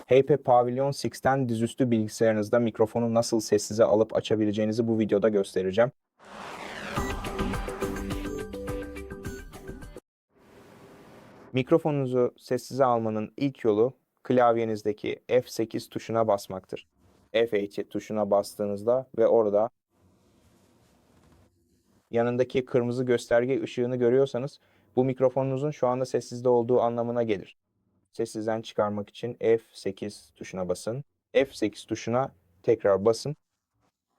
HP Pavilion 6'ten dizüstü bilgisayarınızda mikrofonu nasıl sessize alıp açabileceğinizi bu videoda göstereceğim. Mikrofonunuzu sessize almanın ilk yolu klavyenizdeki F8 tuşuna basmaktır. F8 tuşuna bastığınızda ve orada yanındaki kırmızı gösterge ışığını görüyorsanız bu mikrofonunuzun şu anda sessizde olduğu anlamına gelir. Sessizden çıkarmak için F8 tuşuna basın. F8 tuşuna tekrar basın.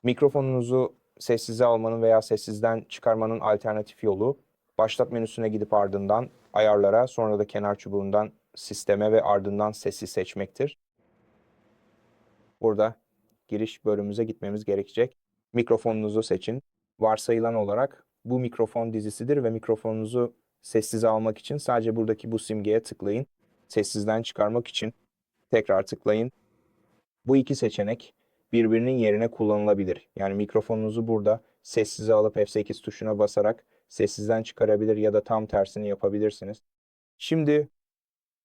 Mikrofonunuzu sessize almanın veya sessizden çıkarmanın alternatif yolu başlat menüsüne gidip ardından ayarlara, sonra da kenar çubuğundan sisteme ve ardından sesi seçmektir. Burada giriş bölümümüze gitmemiz gerekecek. Mikrofonunuzu seçin. Varsayılan olarak bu mikrofon dizisidir ve mikrofonunuzu sessize almak için sadece buradaki bu simgeye tıklayın. Sessizden çıkarmak için tekrar tıklayın. Bu iki seçenek birbirinin yerine kullanılabilir. Yani mikrofonunuzu burada sessize alıp F8 tuşuna basarak sessizden çıkarabilir ya da tam tersini yapabilirsiniz. Şimdi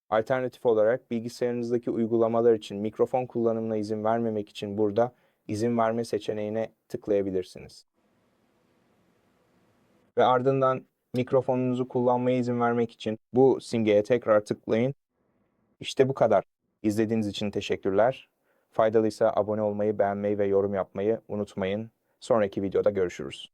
alternatif olarak bilgisayarınızdaki uygulamalar için mikrofon kullanımına izin vermemek için burada izin verme seçeneğine tıklayabilirsiniz. Ve ardından mikrofonunuzu kullanmaya izin vermek için bu simgeye tekrar tıklayın. İşte bu kadar. İzlediğiniz için teşekkürler. Faydalıysa abone olmayı, beğenmeyi ve yorum yapmayı unutmayın. Sonraki videoda görüşürüz.